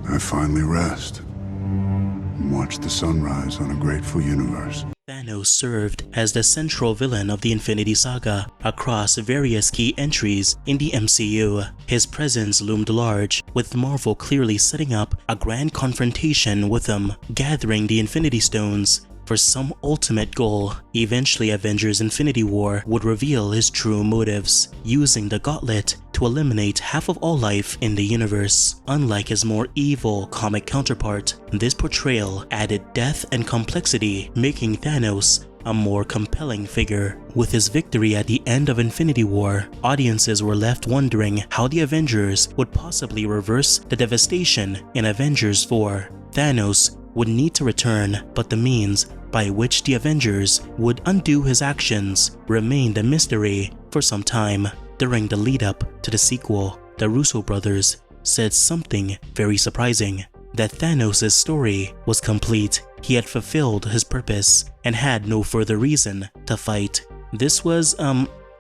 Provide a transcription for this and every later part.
I finally rest and watch the sunrise on a grateful universe. Thanos served as the central villain of the Infinity Saga across various key entries in the MCU. His presence loomed large, with Marvel clearly setting up a grand confrontation with him, gathering the Infinity Stones for some ultimate goal. Eventually, Avengers Infinity War would reveal his true motives, using the gauntlet to eliminate half of all life in the universe. Unlike his more evil comic counterpart, this portrayal added depth and complexity, making Thanos a more compelling figure. With his victory at the end of Infinity War, audiences were left wondering how the Avengers would possibly reverse the devastation in Avengers 4. Thanos would need to return, but the means by which the Avengers would undo his actions remained a mystery for some time. During the lead-up to the sequel, the Russo brothers said something very surprising: that Thanos' story was complete. He had fulfilled his purpose and had no further reason to fight. This was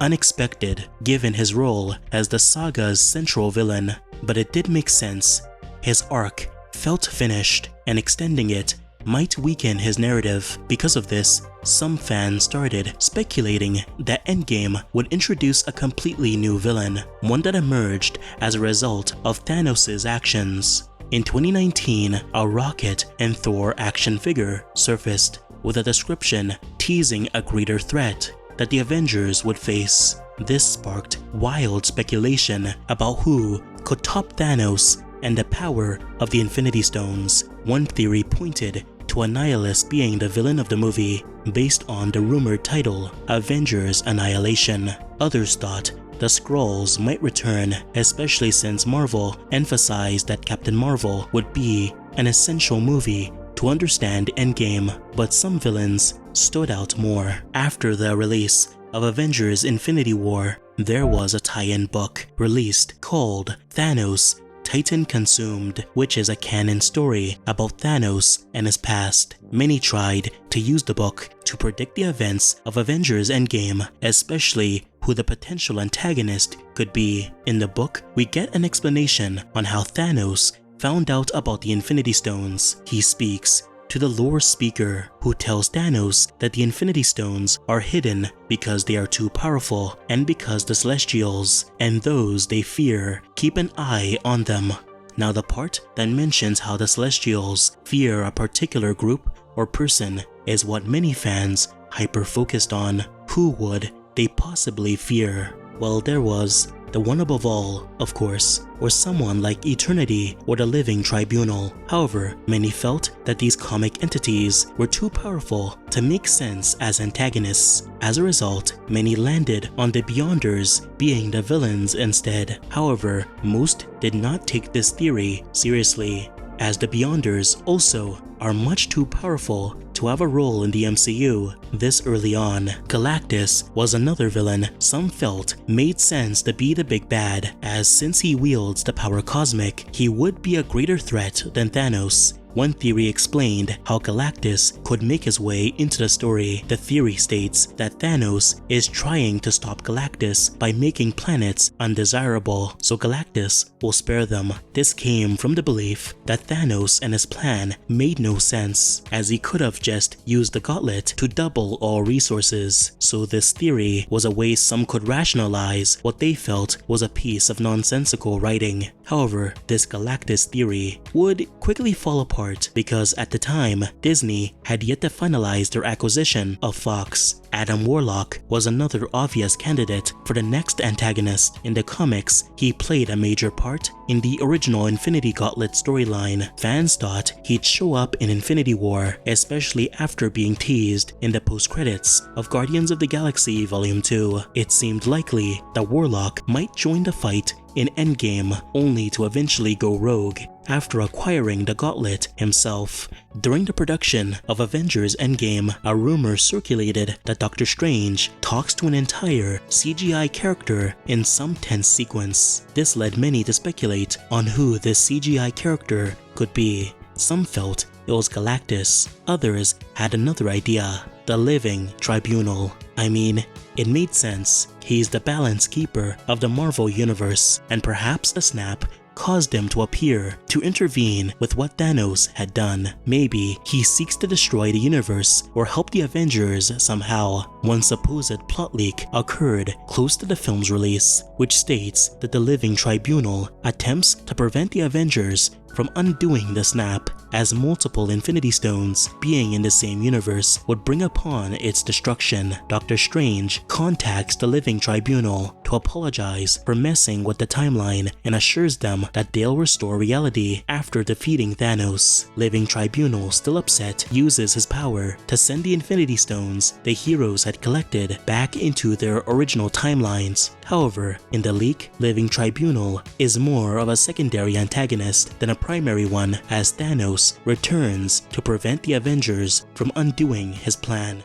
unexpected given his role as the saga's central villain, but it did make sense. His arc felt finished, and extending it might weaken his narrative. Because of this, some fans started speculating that Endgame would introduce a completely new villain, one that emerged as a result of Thanos' actions. In 2019, a Rocket and Thor action figure surfaced with a description teasing a greater threat that the Avengers would face. This sparked wild speculation about who could top Thanos and the power of the Infinity Stones. One theory pointed to a nihilist being the villain of the movie, based on the rumored title Avengers Annihilation. Others thought the Skrulls might return, especially since Marvel emphasized that Captain Marvel would be an essential movie to understand Endgame, but some villains stood out more. After the release of Avengers Infinity War, there was a tie-in book released called Thanos Titan Consumed, which is a canon story about Thanos and his past. Many tried to use the book to predict the events of Avengers Endgame, especially who the potential antagonist could be. In the book, we get an explanation on how Thanos found out about the Infinity Stones. He speaks to the lore speaker, who tells Thanos that the Infinity Stones are hidden because they are too powerful and because the Celestials and those they fear keep an eye on them. Now, the part that mentions how the Celestials fear a particular group or person is what many fans hyper-focused on. Who would they possibly fear? Well, there was the one above all, of course, or someone like Eternity or the Living Tribunal. However, many felt that these comic entities were too powerful to make sense as antagonists. As a result, many landed on the Beyonders being the villains instead. However, most did not take this theory seriously, as the Beyonders also are much too powerful to have a role in the MCU this early on. Galactus was another villain some felt made sense to be the big bad, as since he wields the power cosmic, he would be a greater threat than Thanos. One theory explained how Galactus could make his way into the story. The theory states that Thanos is trying to stop Galactus by making planets undesirable, so Galactus will spare them. This came from the belief that Thanos and his plan made no sense, as he could have just used the gauntlet to double all resources. So this theory was a way some could rationalize what they felt was a piece of nonsensical writing. However, this Galactus theory would quickly fall apart because at the time, Disney had yet to finalize their acquisition of Fox. Adam Warlock was another obvious candidate for the next antagonist. In the comics, he played a major part in the original Infinity Gauntlet storyline. Fans thought he'd show up in Infinity War, especially after being teased in the post-credits of Guardians of the Galaxy Volume 2. It seemed likely that Warlock might join the fight in Endgame, only to eventually go rogue after acquiring the gauntlet himself. During the production of Avengers Endgame, a rumor circulated that Doctor Strange talks to an entire CGI character in some tense sequence. This led many to speculate on who this CGI character could be. Some felt it was Galactus, others had another idea: the Living Tribunal. I mean, it made sense. He's the balance keeper of the Marvel Universe, and perhaps a snap caused him to appear to intervene with what Thanos had done. Maybe he seeks to destroy the universe or help the Avengers somehow. One supposed plot leak occurred close to the film's release, which states that the Living Tribunal attempts to prevent the Avengers from undoing the snap, as multiple Infinity Stones being in the same universe would bring upon its destruction. Doctor Strange contacts the Living Tribunal to apologize for messing with the timeline and assures them that they'll restore reality after defeating Thanos. Living Tribunal, still upset, uses his power to send the Infinity Stones the heroes had collected back into their original timelines. However, in the leak, Living Tribunal is more of a secondary antagonist than a primary one, as Thanos returns to prevent the Avengers from undoing his plan.